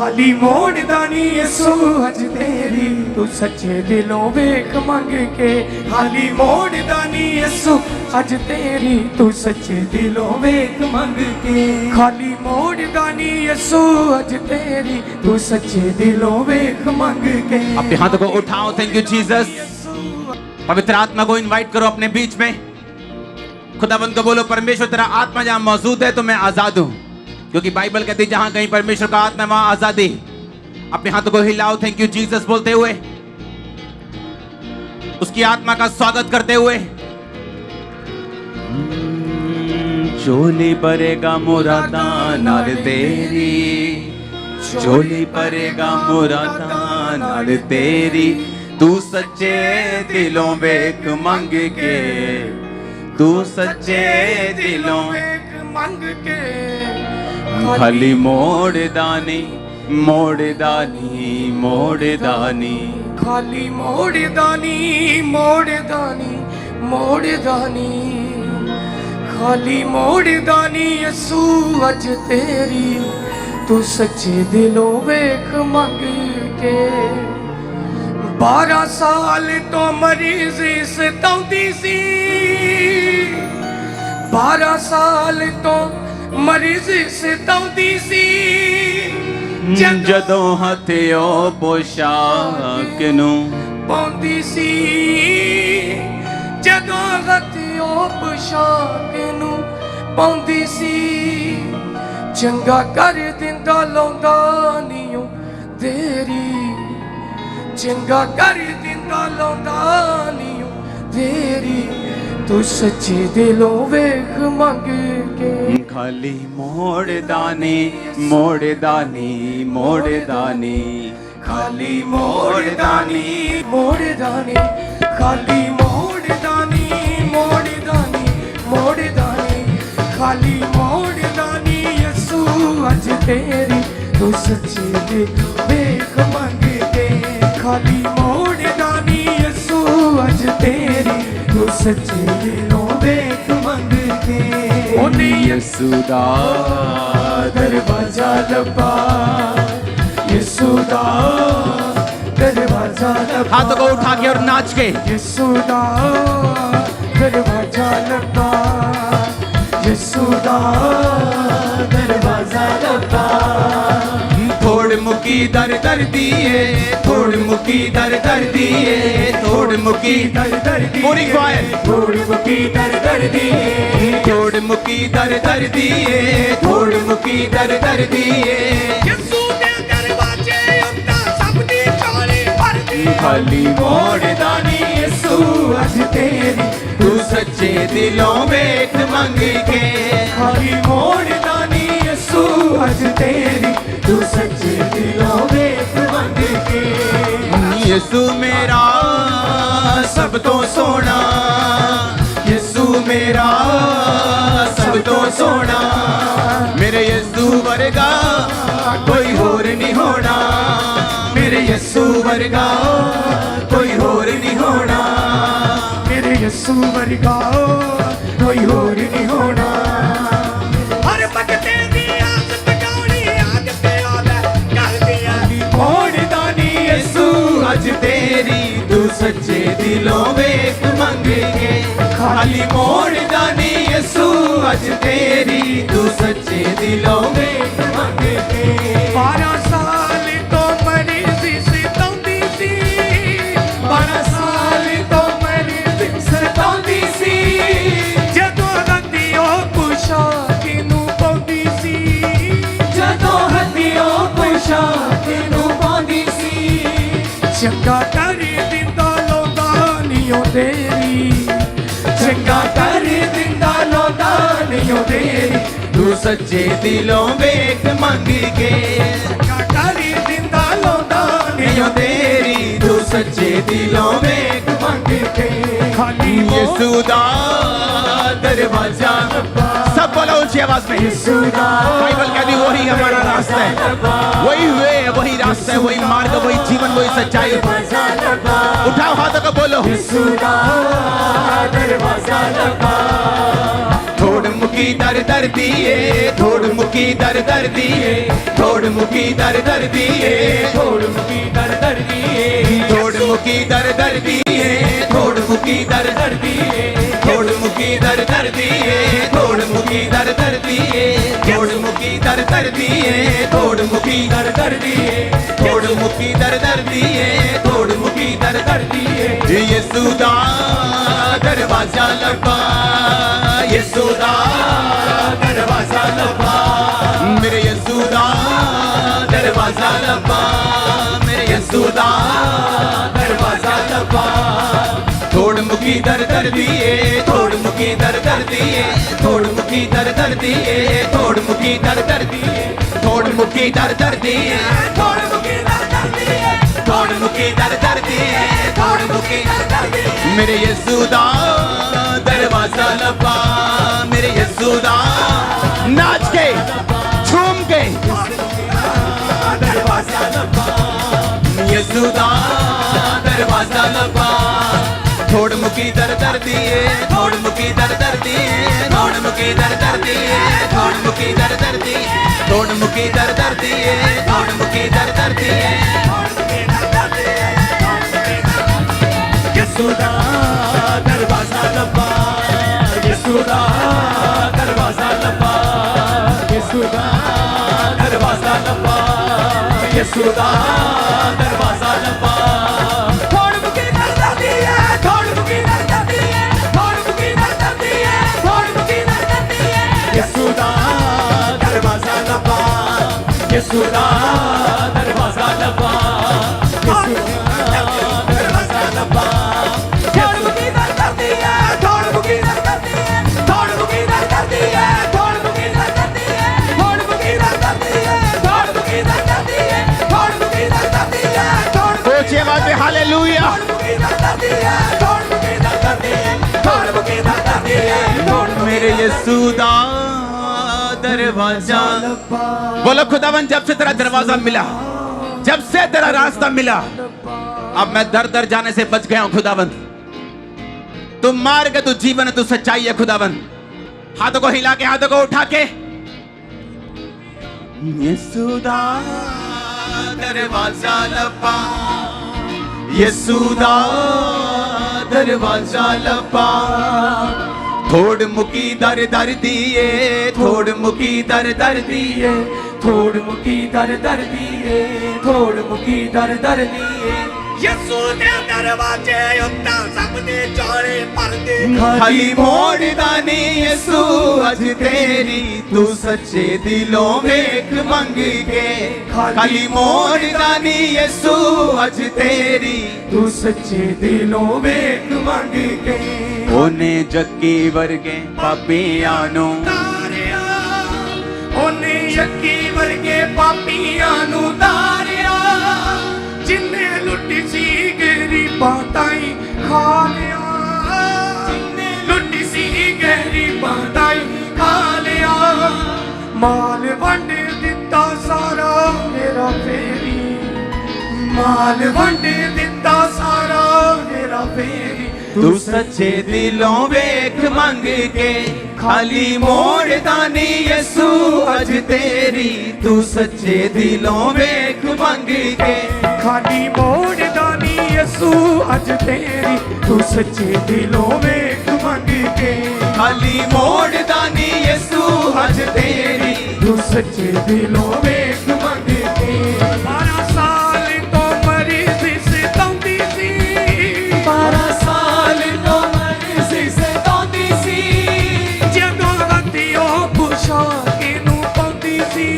खाली मोड़दा नी यसू अज तेरी तू सच्चे दिलों वेख मंग के। खाली मोड़दा नी यसू अज तेरी तू सच्चे दिलों वेख मंग के। खाली मोड़दा नी यसू अज तेरी तू सच्चे दिलों वेख मंग के। अपने हाथों को उठाओ। Thank you Jesus. पवित्र आत्मा को इनवाइट करो अपने बीच में। खुदावंद को बोलो परमेश्वर तेरा आत्मा जहां मौजूद है तो मैं आजाद हूं, क्योंकि बाइबल कहती है जहां कहीं परमेश्वर का आत्मा वहां आजादी। अपने हाथों को हिलाओ थैंक यू जीसस बोलते हुए, उसकी आत्मा का स्वागत करते हुए। चोली परेगा मोरा दानार तेरी, चोली परेगा मोरा दानार तेरी, तू सच्चे दिलों वेख मंग के, तू सच्चे दिलों मंग के। खाली मोड़ दानी मोड़ दानी मोड़ दानी, खाली मोड़ दानी मोड़ दानी मोड़ दानी, खाली मोड़ दानी यसू अज तेरी तू सच्चे दिलों वेख मंग के। 12 साल तो मरीज़ी सताउंदी सी, 12 साल तो मरीज़ी सताउंदी सी। जदों हथियो पोशाक नूं पाउंदी सी, जदों हथियो पोशाक नूं पाउंदी सी। चंगा कर दिंदा लौंदा नीओ देरी, चंगा कर दिंदा लौंदा नीओ देरी, तू सच्चे दिलों वेख मंग के। खाली मोड़ दानी मोड़ दानी मोड़ दानी, खाली मोड़ दानी मोड़ दानी, खाली मोड़ दानी मोड़ दानी मोड़ दानी, खाली मोड़ दानी यसू अज तेरी तू सच्चे दिल वेख मंग के। खाली मोड़ दानी यसू अज तेरी तू सच्चे दिलों वेख मंग के। ओने यसू दा दरवाजा लपा, यसू दा दरवाजा लपा। हाथों को उठा के और नाच के। यसू दा दरवाजा लपा, यसू दा दरवाजा लपा। थोड़ मुकी दर दर दिए, थोड़ मुकी दर दर दिए, थोड़ मुकी दर दर दिए, पूरी क्वायर। थोड़ मुकी दर दर दिए, थोड़ मुकी दर दर दिए, थोड़ मुकी दर दर दिए। यसू दे दरवाजे अंदा सब दी चोली भर दी। खाली मोड़ दानी यसू अज तेरी तू सच्चे दिलों वेख मंग के। खाली मोड़ दानी यसू अज तेरी तू सच्चे दिलों वेख मंग के। यसू मेरा सब तो सोना, यसू मेरा सब तो सोना, मेरे यसू वर्गा कोई होर नहीं होना, मेरे यसू वर्गा कोई होर नहीं होना, मेरे यसू वर्गा कोई होर नहीं होना। हर भगते दी आदत गाउणी आदत आवे कर दिया। मोड़ दानी यसू अज तेरी तू सच्चे दिलों वेख मंग के। खाली मोड़ दानी यसू अज तेरी तू सच्चे दिलों वेख मंग के। 12 साल तो मरीज़ी सताउंदी सी, 12 साल तो मरीज़ी सताउंदी सी। जदों हथियो पोशाक नूं पाउंदी सी, जदों हथियो पोशाक नूं पाउंदी सी। चंगा कर दिंदा लौंदा नीओ तेरी, चंगा कर दिंदा लौंदा नीओ तेरी, तू सच्चे दिलों वेख मंग के। चंगा कर दिंदा लौंदा नीओ तेरी तू सच्चे दिलों वेख मंग के। खाली यसू दा दरवाजा। सब बोलो ऊंची आवाज में। बाइबल कहती वही हमारा रास्ता है, वही वे है, वही रास्ता है, वही मार्ग, वही जीवन, वही सच्चाई। उठाओ हाथों को बोलो। दरवाजा लगा। थोड़ मुकी दर दर दिए, थोड़ मुकी दर दर दिए, थोड़ मुकी दर दर दिए, थोड़ मुकी दर दर दिए, थोड़ मुकी दर दर दिए, थोड़ मुकी दर दर दिए, थोड़ मुकी दर दर दिए, थोड़ मुकी दर दर दिए, थोड़ मुकी दर दर दिए, थोड़ मुकी दर दर दिए, थोड़ मुकी दर दर दिए, थोड़ मुकी दर दर दिए। यीशु दा दरवाजा लब्बा, यीशु दा दरवाजा लब्बा, मेरे यीशु दा दरवाजा लब्बा, मेरे यीशु दा दरवाजा लब्बा। थोड़ मुकी दर दर दिए, थोड़ मुकी दर दर दिए, थोड़ मुकी दर दर दिए, थोड़ मुकी दर दर दिए, थोड़ मुकी दर दर दिए, थोड़ मुकी दर दर दिए, थोड़ मुकी दर दर दिए, थोड़ मुकी दर दर दिए। मेरे यीशु दा दरवाजा लब्बा, मेरे यीशु दा नाच के झूम के दरवाजा लब्बा, यीशु दा दरवाजा लब्बा। थोड़ मुकी दर दर दिए, थोड़ मुकी दर दर दिए, थोड़ मुकी दर दर दिए, थोड़ मुकी दर दर दिए, थोड़ मुकी दर दर दिए, थोड़ मुकी दर दर दिए, थोड़ मुकी दर दर दिए। यीशु दा दरवाजा लब्बा, यीशु दा दरवाजा लब्बा, यीशु दा दरवाजा लब्बा, यीशु दा दरवाजा लब्बा। थोड़ मुकी दर दर दिए, थोड़ मुकी दर दर दिए, थोड़ मुकी दर दर दिए, थोड़ मुकी दर दर दिए। यीशु दा दरवाजा लब्बा, यीशु दा दरवाजा लब्बा, यीशु दा दरवाजा लब्बा। थोड़ मुकी दर दर दिए, थोड़ मुकी दर दर दिए, थोड़ मुकी दर दर दिए, थोड़ मुकी दर दर दिए, थोड़ मुकी दर दर दिए, थोड़ मुकी दर दर दिए, थोड़ मुकी दर दर दिए, थोड़ ऊंची आवाज में हालेलुया। थोड़ मुकी दर दर दिए, थोड़ मुकी दर दर दिए, थोड़ मुकी दर दर दिए, थोड़ मेरे यीशु दा दरवाजा। बोलो खुदावन, जब से तेरा दरवाजा मिला, जब से तेरा रास्ता मिला, अब मैं दर दर जाने से बच गया हूं खुदावन। तू मार्ग है, तू जीवन है, तू सच्चाई है खुदावन। हाथों को हिला के, हाथों को उठा के, यीशु दा दरवाजा लब्बा, यीशु दा दरवाजा लब्बा। थोड़ मुकी दर दर दिए, थोड़ मुकी दर दर दिए, थोड़ मुकी दर दर दिए, थोड़ मुकी दर दर दिए। ਯਿਸੂ ਦੇ ਦਰਵਾਜ਼ੇ ਉੱਤੇ ਸਭ ਦੇ ਚੋਲੇ ਪਰਦੇ खाली मोड़दा नहीं यीशु अज तेरी, तू सच्चे दिलों वेख मंग के। खाली मोड़दा नहीं यीशु अज तेरी, तू सच्चे दिलों वेख मंग के। ओने जग्गी वर्गे पापियां नू ਤਾਰਿਆ ਉਹਨੇ ਯੱਕੀ ਵਰਗੇ ਪਾਪੀਆਂ ਨੂੰ ਤਾਰਿਆ ਜਿੰਨੇ ਲੁੱਟੀ ਸੀ ਗਰੀਬਾਂ ਤਾਈਂ ਖਾ ਲਿਆ ਜਿੰਨੇ ਲੁੱਟੀ ਸੀ ਗਰੀਬਾਂ ਤਾਈਂ ਖਾ ਲਿਆ माल वंड दिता सारा मेरा फेरी, माल वंड दिता सारा मेरा फेरी। तू सच्चे दिलों वेख मंग के। खाली मोड़दा नहीं यीशु अज तेरी, तू सच्चे दिलों वेख मंग के। खाली मोड़दा नहीं यीशु अज तेरी, तू सच्चे दिलों वेख मंग के। खाली मोड़दा नहीं यीशु अज तेरी, तू सच्चे दिलों वेख मंग के। 12 ਸਾਲ ਤੋਂ ਮਰੀਜ਼ ਸਤਾਉਂਦੀ ਸੀ 12 साल तो मर्जी से तौंदी सी, ਜਦੋਂ ਹੱਥੀਓ ਪੁਸ਼ਾਕ ਨੂੰ ਪਾਉਂਦੀ ਸੀ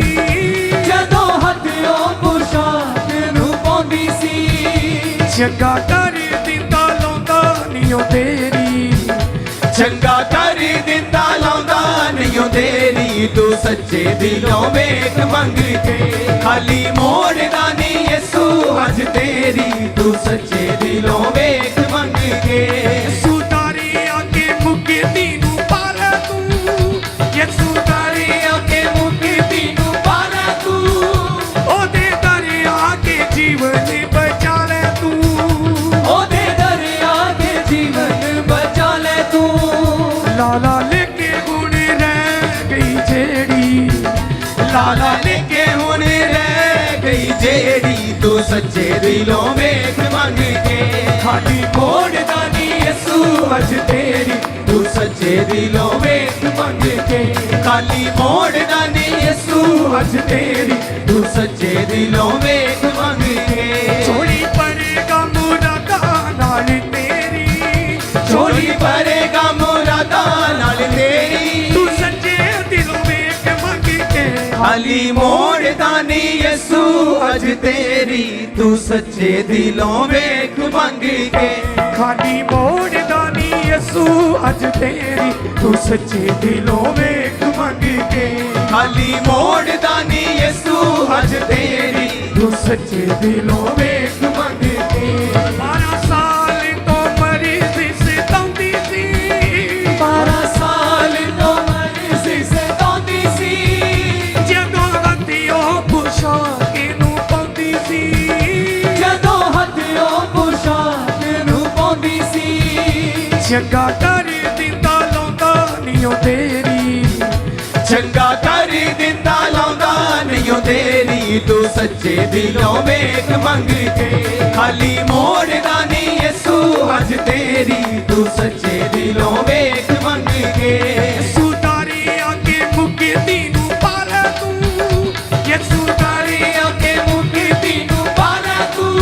जदों हथियों पोशाक नू पाउंदी सी। ਚੰਗਾ ਕਰ ਦਿੰਦਾ ਲਾਉਂਦਾ ਨੀਓ ਤੇਰੀ चंगा कर दिता लाउंदा नहीं तेरी, तू सच्चे दिलों वेख मंग के। खाली मोड़दा नहीं यीशु अज तेरी, तू सच्चे दिलों वेख मंग के। ਸੁਤਾਰੀ ਆ ਕੇ ਮੁਕਤੀ ਨੂੰ ਪਾਲਾ ਤੂੰ ਯਿਸੂ ਤਾਰੀ ਆ ਕੇ ਮੁਕਤੀ ਨੂੰ ਪਾਲਾ ਤੂੰ ਉਹਦੇ ਦਰ ਆ ਕੇ ਜੀਵਨ ਬਚਾ ਲੈ ਤੂੰ ओदे दरिया के जीवन बचा ले तू। ਲਾਲਾ ਲੈ ਕੇ ਗੁਣ जेड़ी तू सच्चे दिलों में मंग के खाली मोड़दा नी यसू अज तेरी तू सच्चे दिलों में मंग के खाली मोड़ना नहीं यसू अज तेरी तू सच्चे दिलों में मंग के चोरी पड़ेगा मुरादा नाल तेरी चोरी भरेगा मुरादा नाल तेरी तू सच्चे दिलों में मंग के खाली मोड़दा नहीं यसू अज तेरी तू सच्चे दिलों में मंग के खाली मोड़दा नी यसू अज तेरी तू सच्चे दिलों में मंग के खाली मोड़दा नहीं यसू अज तेरी तू सच्चे दिलों में मंग के 12 साल तो मरीज से तौंदी सी 12 साल तो मर्जी से तौंदी सी ਜਦੋਂ ਹੱਥਿਓ ਪੁਸ਼ਾਕ ਨੂੰ ਪਾਉਂਦੀ ਸੀ ਜਦੋਂ ਹੱਥੋਂ ਪੁਸ਼ਾਕ ਨੂੰ ਪਾਉਂਦੀ ਸੀ ਚੰਗਾ ਕਰ ਦਿੰਦਾ ਲਾਉਂਦਾ ਨੀ ਉਹ ਤੇਰੀ ਚੰਗਾ ਕਰ ਦਿੰਦਾ ਲਾਉਂਦਾ ਨਹੀਂ ਓ ਤੇਰੀ ਤੂੰ ਸੱਚੇ ਦਿਲੋਂ ਵੇਖ ਮੰਗ ਕੇ ਖਾਲੀ ਮੋੜਦਾ ਨਹੀਂ ਯਿਸੂ ਅੱਜ ਤੇਰੀ ਤੂੰ ਸੱਚੇ ਦਿਲੋਂ ਵੇਖ ਮੰਗ ਕੇ ਸੁਦਾਰੀ ਆਕੇ ਮੁਕਤੀ ਨੂੰ ਪਾਲਾ ਤੂੰ ਯਿਸੂ ਦਾਰੀ ਆਕੇ ਮੁਕਤੀ ਨੂੰ ਪਾਲਾ ਤੂੰ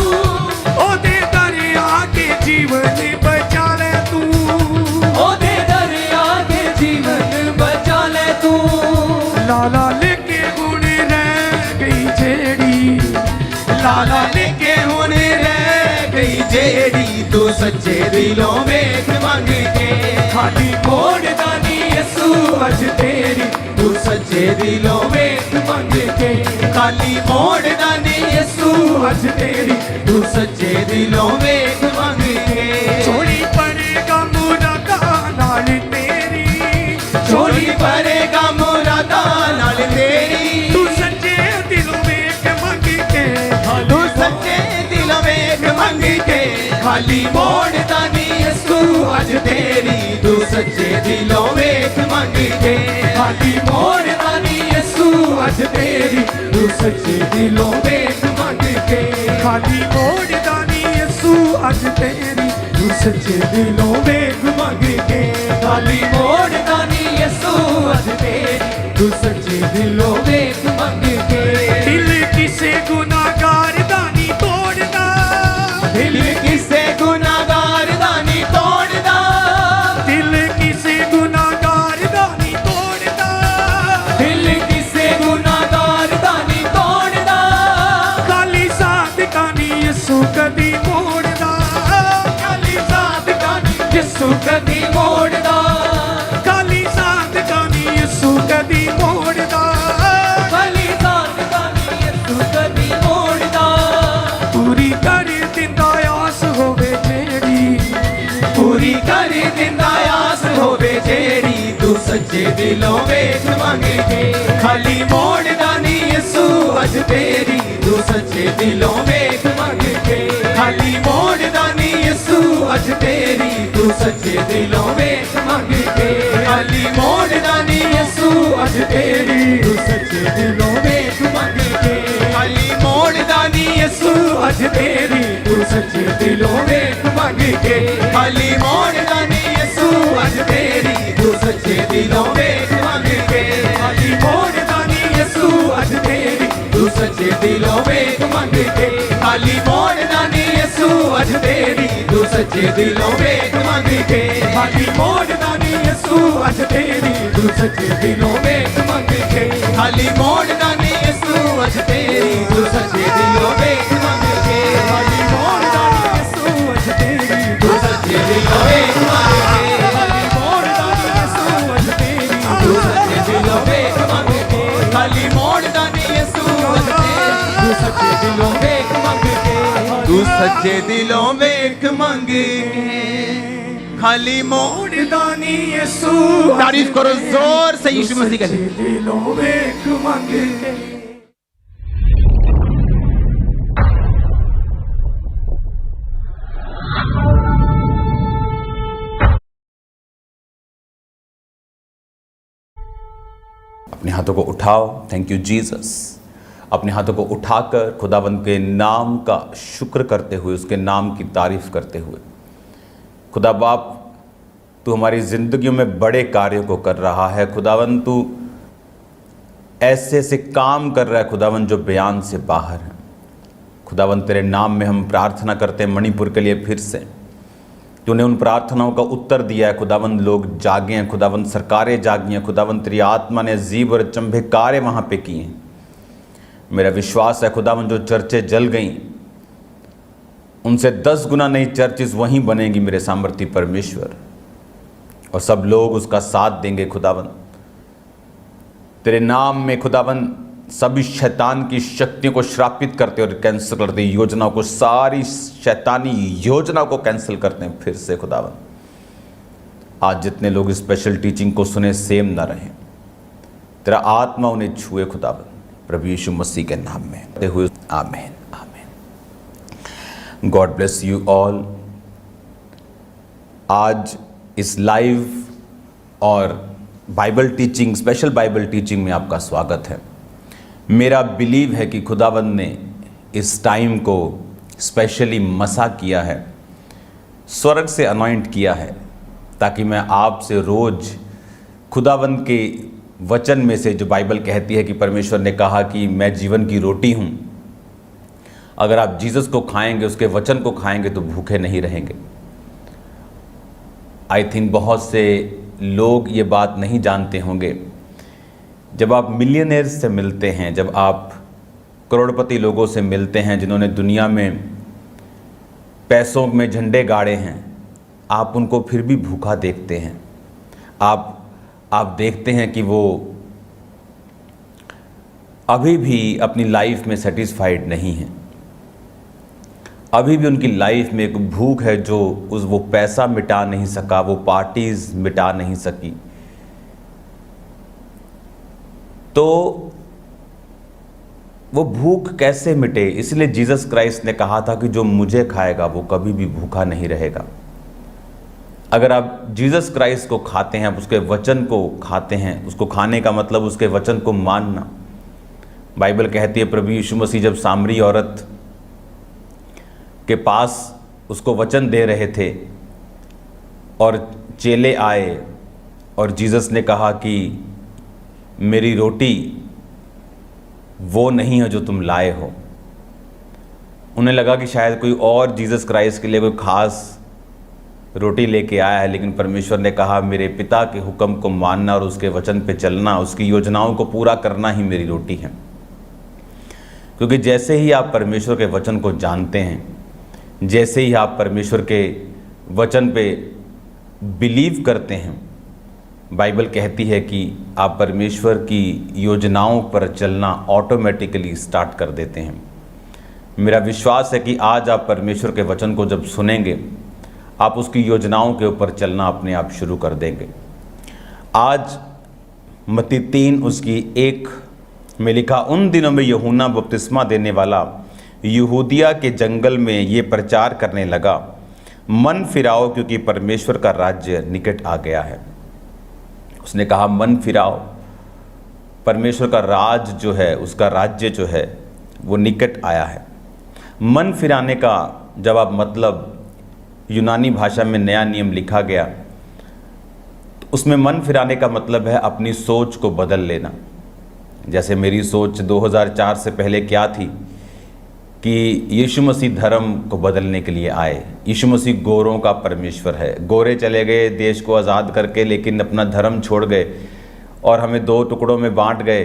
ਉਹਦੇ ਦਰ ਆਕੇ ਜੀਵਨ ਬਚਾ ਲੈ ਤੂੰ ਉਹਦੇ ਦਰ ਆ ਕੇ ਜੀਵਨ ਬਚਾ ਲੈ ਤੂੰ ਲਾਲਾ ਲੈ ਕੇ ਹੁਣ ਰਹਿ ਗਈ ਜਿਹੜੀ ਲਾਲਾ ਲੈ ਕੇ ਹੁਣ ਰਹਿ ਗਈ ਜਿਹੜੀ ਤੂੰ ਸੱਚੇ ਦਿਲੋਂ ਵੇਖ ਮੰਗ ਕੇ ਖਾਲੀ ਮੋੜਦਾ ਨਹੀਂ ਯਿਸੂ ਅੱਜ ਤੇਰੀ ਤੂੰ ਸੱਚੇ ਦਿਲੋਂ ਵੇਖ ਮੰਗ ਕੇ ਖਾਲੀ ਮੋੜਦਾ ਨਹੀਂ ਯਿਸੂ ਅੱਜ ਤੇਰੀ ਤੂੰ ਸੱਚੇ ਦਿਲੋਂ ਵੇਖ ਮੰਗ ਕੇ ਚੋਰੀ ਪੜੇਗਾ ਮੁਰਾਦਾ ਨਾਲ ਤੇਰੀ ਚੋਰੀ ਭਰੇਗਾ ਮੁਰਾਦਾ ਨਾਲ ਤੇਰੀ ਤੂੰ ਸੱਚੇ ਦਿਲੋਂ ਵੇਖ ਮੰਗ ਕੇ ਤੂੰ ਸੱਚੇ ਦਿਲੋਂ ਵੇਖ ਮੰਗ ਕੇ ਖਾਲੀ ਮੋੜਦਾ ਨਹੀਂ ਯਿਸੂ ਅੱਜ ਤੇਰੀ ਤੂੰ ਸੱਚੇ ਦਿਲੋਂ ਵੇਖ ਮੰਗ ਕੇ ਖਾਲੀ ਮੋੜਦਾ ਨਹੀਂ ਯਿਸੂ ਅੱਜ ਤੇਰੀ ਤੂੰ ਸੱਚੇ ਦਿਲੋਂ ਵੇਖ ਮੰਗ ਕੇ ਖਾਲੀ ਮੋੜਦਾ ਨੀ ਯਿਸੂ ਅੱਜ ਤੇਰੀ ਤੂੰ ਸੱਚੇ ਦਿਲੋਂ ਵੇਖ ਮੰਗ ਕੇ ਖਾਲੀ ਮੋੜਦਾ ਨਹੀਂ ਯਿਸੂ ਅੱਜ ਤੇਰੀ ਤੂੰ ਸੱਚੇ ਦਿਲੋਂ ਵੇਖ ਮੰਗ ਕੇ ਦਿਲ ਕਿਸੇ ਗੁਨਾਹਗਾਰ ਦਾ ਨਹੀਂ ਤੋੜਦਾ ਦਿਲ ਕਿਸੇ ਗੁਨਾਹਗਾਰ ਦਾ ਨਹੀਂ ਤੋੜਦਾ ਦਿਲ ਕਿਸੇ ਗੁਨਾਹਗਾਰ ਦਾ ਨਹੀਂ ਤੋੜਦਾ ਦਿਲ ਕਿਸੇ ਗੁਨਾਹਗਾਰ ਦਾ ਨਹੀਂ ਤੋੜਦਾ ਖਾਲੀ ਸਾਦਕਾਂ ਨੀ ਯਿਸੂ ਕਦੀ ਮੋੜਦਾ ਖਾਲੀ ਸਾਦਕਾਂ ਨੀ ਯਿਸੂ ਕਦੀ ਮੋੜਦਾ ਖਾਲੀ ਸਾਦਕਾਂ ਨੀ ਯਿਸੂ ਕਦੀ ਮੋੜਦਾ ਖਾਲੀ ਸਾਦਕਾਂ ਨੀ ਯਿਸੂ ਕਦੀ ਮੋੜਦਾ ਪੂਰੀ ਕਰ ਦਿੰਦਾ ਆਸ ਹੋਵੇ ਜਿਹੜੀ ਪੂਰੀ ਕਰ ਦਿੰਦਾ ਆਸ ਹੋਵੇ ਜਿਹੜੀ ਤੂੰ ਸੱਚੇ ਦਿਲੋਂ ਵੇਖ ਮੰਗ ਕੇ ਖਾਲੀ ਮੋੜਦਾ ਨਹੀਂ ਯਿਸੂ ਅੱਜ ਤੇਰੀ ਤੂੰ ਸੱਚੇ ਦਿਲੋਂ ਵੇਖ ਮੰਗ ਕੇ ਖਾਲੀ ਮੋੜਦਾ ਨਹੀਂ ਯਿਸੂ ਅੱਜ ਤੇਰੀ ਤੂੰ ਸੱਚੇ ਦਿਲੋਂ ਵੇਖ ਮੰਗ ਕੇ ਖਾਲੀ ਮੋੜਦਾ ਨਹੀਂ ਯਿਸੂ ਅੱਜ ਤੇਰੀ ਤੂੰ ਸੱਚੇ ਦਿਲੋਂ ਵੇਖ ਮੰਗ ਕੇ ਖਾਲੀ ਮੋੜਦਾ ਨਹੀਂ ਯਿਸੂ ਅੱਜ ਤੇਰੀ ਤੂੰ ਸੱਚੇ ਦਿਲੋਂ ਵੇਖ ਮੰਗ ਕੇ ਖਾਲੀ ਮੋੜਦਾ ਨਹੀਂ ਯਿਸੂ ਅੱਜ ਤੇਰੀ ਤੂੰ ਸੱਚੇ ਦਿਲੋਂ ਵੇਖ ਮੰਗ ਕੇ ਖਾਲੀ ਮੋੜਦਾ ਨਹੀਂ ਯਿਸੂ ਅੱਜ ਤੇਰੀ ਤੂੰ ਸੱਚੇ ਦਿਲੋਂ ਵੇਖ ਮੰਗ ਕੇ ਖਾਲੀ ਮੋੜਦਾ ਨਹੀਂ ਯਿਸੂ ਅੱਜ ਤੇਰੀ ਤੂੰ ਸੱਚੇ ਦਿਲੋਂ ਵੇਖ ਮੰਗ ਕੇ ਖਾਲੀ ਮੋੜਦਾ ਨਹੀਂ ਯਿਸੂ ਅੱਜ ਤੇਰੀ ਤੂੰ ਸੱਚੇ ਦਿਲੋਂ ਵੇਖ ਮੰਗ ਕੇ ਖਾਲੀ ਮੋੜਦਾ ਨਹੀਂ ਯਿਸੂ ਅੱਜ ਤੇਰੀ ਤੂੰ ਸੱਚੇ ਦਿਲੋਂ ਵੇਖ ਮੰਗ ਕੇ ਖਾਲੀ ਮੋੜਦਾ ਨਹੀਂ ਯਿਸੂ ਅੱਜ ਤੇਰੀ ਤੂੰ ਸੱਚੇ ਦਿਲੋਂ ਵੇਖ ਮੰਗ ਕੇ ਖਾਲੀ ਮੋੜਦਾ ਨਹੀਂ ਯਿਸੂ ਅੱਜ ਤੇਰੀ ਤੂੰ ਸੱਚੇ ਦਿਲੋਂ ਵੇਖ ਮੰਗ ਕੇ ਖਾਲੀ ਮੋੜਦਾ ਨਹੀਂ ਯਿਸੂ ਅੱਜ ਤੇਰੀ ਤੂੰ ਸੱਚੇ ਦਿਲੋਂ ਵੇਖ ਮੰਗ ਕੇ ਤੂੰ ਸੱਚੇ ਦਿਲੋਂ ਵੇਖ ਮੰਗ ਕੇ ਖਾਲੀ ਮੋੜਦਾ ਨੀ ਯਿਸੂ तारीफ करो जोर से यीशु मसीह का ਦਿਲੋਂ ਵੇਖ ਮੰਗ ਕੇ अपने हाथों को उठाओ। Thank you Jesus. अपने हाथों को उठाकर खुदावंद के नाम का शुक्र करते हुए, उसके नाम की तारीफ करते हुए, खुदा बाप तू हमारी ज़िंदगियों में बड़े कार्यों को कर रहा है। खुदावंद तू ऐसे ऐसे काम कर रहा है खुदावंद जो बयान से बाहर है। खुदावंद तेरे नाम में हम प्रार्थना करते हैं मणिपुर के लिए। फिर से तूने उन प्रार्थनाओं का उत्तर दिया है खुदावंद। लोग जागे हैं खुदावंद, सरकारें जागी हैं खुदावंद, तेरी आत्मा ने अजीब और अचंभे कार्य वहाँ पे किए हैं। मेरा विश्वास है खुदावंद जो चर्चें जल गई उनसे 10 गुना नई चर्चेस वहीं बनेंगी मेरे सामर्थ्य परमेश्वर, और सब लोग उसका साथ देंगे खुदावंद। तेरे नाम में खुदावंद सभी शैतान की शक्तियों को श्रापित करते और कैंसिल करते, योजनाओं को, सारी शैतानी योजनाओं को कैंसिल करते हैं फिर से खुदावंद। आज जितने लोग स्पेशल टीचिंग को सुने सेम ना रहें, तेरा आत्मा उन्हें छुए खुदावंद, प्रभु यीशु मसीह के नाम में कहते हुए आमीन आमीन। God bless you all. आज इस लाइव और Bible teaching, special Bible teaching में आपका स्वागत है। मेरा बिलीव है कि खुदावंद ने इस टाइम को स्पेशली मसा किया है, स्वर्ग से अनॉइंट किया है, ताकि मैं आपसे रोज़ खुदावंद के वचन में से, जो बाइबल कहती है कि परमेश्वर ने कहा कि मैं जीवन की रोटी हूँ, अगर आप जीसस को खाएंगे, उसके वचन को खाएंगे तो भूखे नहीं रहेंगे। आई थिंक बहुत से लोग ये बात नहीं जानते होंगे। जब आप मिलियनेयर्स से मिलते हैं, जब आप करोड़पति लोगों से मिलते हैं जिन्होंने दुनिया में पैसों में झंडे गाड़े हैं, आप उनको फिर भी भूखा देखते हैं। आप देखते हैं कि वो अभी भी अपनी लाइफ में सेटिस्फाइड नहीं हैं। अभी भी उनकी लाइफ में एक भूख है जो वो पैसा मिटा नहीं सका, वो पार्टीज मिटा नहीं सकी। तो वो भूख कैसे मिटे? इसलिए जीसस क्राइस्ट ने कहा था कि जो मुझे खाएगा वो कभी भी भूखा नहीं रहेगा। अगर आप जीसस क्राइस्ट को खाते हैं, आप उसके वचन को खाते हैं, उसको खाने का मतलब उसके वचन को मानना। बाइबल कहती है प्रभु यीशु मसीह जब सामरी औरत के पास उसको वचन दे रहे थे और चेले आए और जीसस ने कहा कि मेरी रोटी वो नहीं है जो तुम लाए हो। उन्हें लगा कि शायद कोई और जीसस क्राइस्ट के लिए कोई ख़ास रोटी लेके आया है, लेकिन परमेश्वर ने कहा मेरे पिता के हुक्म को मानना और उसके वचन पे चलना, उसकी योजनाओं को पूरा करना ही मेरी रोटी है। क्योंकि जैसे ही आप परमेश्वर के वचन को जानते हैं, जैसे ही आप परमेश्वर के वचन पे बिलीव करते हैं, बाइबल कहती है कि आप परमेश्वर की योजनाओं पर चलना ऑटोमेटिकली स्टार्ट कर देते हैं। मेरा विश्वास है कि आज आप परमेश्वर के वचन को जब सुनेंगे, आप उसकी योजनाओं के ऊपर चलना अपने आप शुरू कर देंगे। आज मत्ती 3 उसकी 1 में लिखा, उन दिनों में यूहन्ना बपतिस्मा देने वाला यहूदिया के जंगल में ये प्रचार करने लगा, मन फिराओ क्योंकि परमेश्वर का राज्य निकट आ गया है। उसने कहा मन फिराओ, परमेश्वर का राज जो है, उसका राज्य जो है वो निकट आया है। मन फिराने का जब आप मतलब यूनानी भाषा में नया नियम लिखा गया, तो उसमें मन फिराने का मतलब है अपनी सोच को बदल लेना। जैसे मेरी सोच 2004 से पहले क्या थी कि यीशु मसीह धर्म को बदलने के लिए आए। यीशु मसीह गोरों का परमेश्वर है। गोरे चले गए देश को आज़ाद करके, लेकिन अपना धर्म छोड़ गए और हमें 2 टुकड़ों में बांट गए।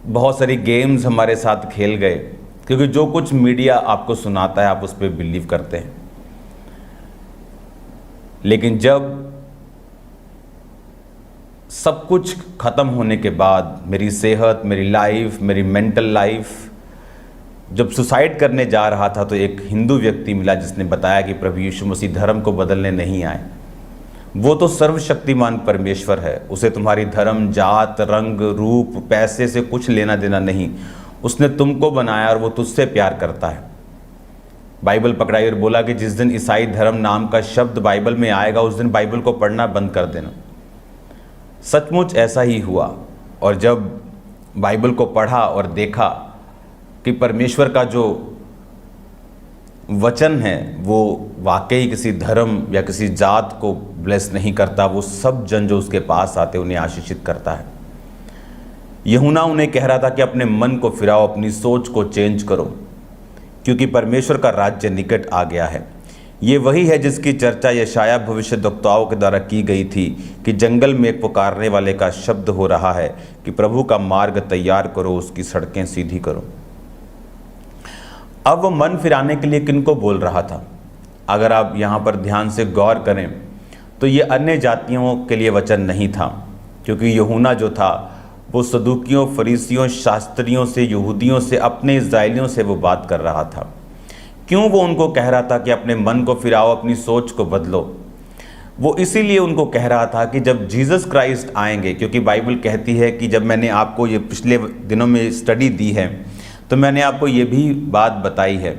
बहुत सारी गेम्स हमारे साथ खेल गए, क्योंकि जो कुछ मीडिया आपको सुनाता है आप उस पर बिलीव करते हैं। लेकिन जब सब कुछ ख़त्म होने के बाद, मेरी सेहत, मेरी लाइफ, मेरी मेंटल लाइफ, जब सुसाइड करने जा रहा था, तो एक हिंदू व्यक्ति मिला जिसने बताया कि प्रभु यीशु मसीह धर्म को बदलने नहीं आए। वो तो सर्वशक्तिमान परमेश्वर है, उसे तुम्हारी धर्म, जात, रंग, रूप, पैसे से कुछ लेना देना नहीं। उसने तुमको बनाया और वो तुझसे प्यार करता है। बाइबल पकड़ाई और बोला कि जिस दिन ईसाई धर्म नाम का शब्द बाइबल में आएगा, उस दिन बाइबल को पढ़ना बंद कर देना। सचमुच ऐसा ही हुआ। और जब बाइबल को पढ़ा और देखा कि परमेश्वर का जो वचन है वो वाकई किसी धर्म या किसी जात को ब्लेस नहीं करता, वो सब जन जो उसके पास आते उन्हें आशीषित करता है। यूहन्ना उन्हें कह रहा था कि अपने मन को फिराओ, अपनी सोच को चेंज करो, क्योंकि परमेश्वर का राज्य निकट आ गया है। ये वही है जिसकी चर्चा यशाया भविष्यद्वक्ताओं के द्वारा की गई थी कि जंगल में एक पुकारने वाले का शब्द हो रहा है कि प्रभु का मार्ग तैयार करो, उसकी सड़कें सीधी करो। अब वो मन फिराने के लिए किनको बोल रहा था? अगर आप यहाँ पर ध्यान से गौर करें तो ये अन्य जातियों के लिए वचन नहीं था, क्योंकि यूहन्ना जो था वो सदूकियों, फरीसियों, शास्त्रियों से, यहूदियों से, अपने इस्राएलियों से वो बात कर रहा था। क्यों वो उनको कह रहा था कि अपने मन को फिराओ, अपनी सोच को बदलो? वो इसीलिए उनको कह रहा था कि जब जीसस क्राइस्ट आएंगे, क्योंकि बाइबल कहती है कि जब मैंने आपको ये पिछले दिनों में स्टडी दी है तो मैंने आपको ये भी बात बताई है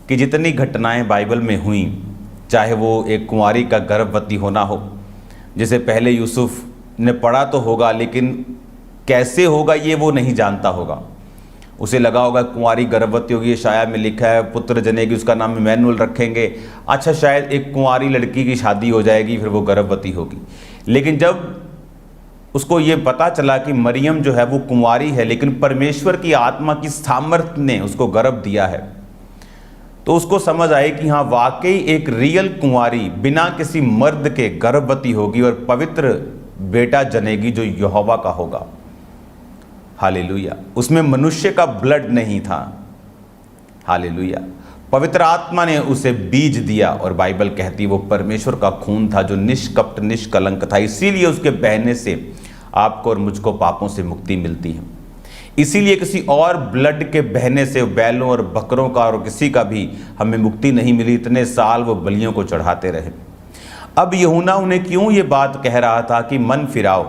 कि जितनी घटनाएं बाइबल में हुई, चाहे वो एक कुंवारी का गर्भवती होना हो, जिसे पहले यूसुफ ने पढ़ा तो होगा लेकिन कैसे होगा ये वो नहीं जानता होगा। उसे लगा होगा कुंवारी गर्भवती होगी, शाया में लिखा है पुत्र जनेगी, उसका नाम इमैनुअल रखेंगे। अच्छा, शायद एक कुंवारी लड़की की शादी हो जाएगी, फिर वो गर्भवती होगी। लेकिन जब उसको ये पता चला कि मरियम जो है वो कुंवारी है, लेकिन परमेश्वर की आत्मा की सामर्थ्य ने उसको गर्भ दिया है, तो उसको समझ आए कि हाँ, वाकई एक रियल कुंवारी बिना किसी मर्द के गर्भवती होगी और पवित्र बेटा जनेगी जो यहोवा का होगा। हालेलुया। उसमें मनुष्य का ब्लड नहीं था। हालेलुया। पवित्र आत्मा ने उसे बीज दिया और बाइबल कहती है वो परमेश्वर का खून था जो निष्कपट निष्कलंक था। इसीलिए उसके बहने से आपको और मुझको पापों से मुक्ति मिलती है। इसीलिए किसी और ब्लड के बहने से, बैलों और बकरों का और किसी का भी हमें मुक्ति नहीं मिली। इतने साल वो बलियों को चढ़ाते रहे। अब यूहन्ना उन्हें क्यों ये बात कह रहा था कि मन फिराओ?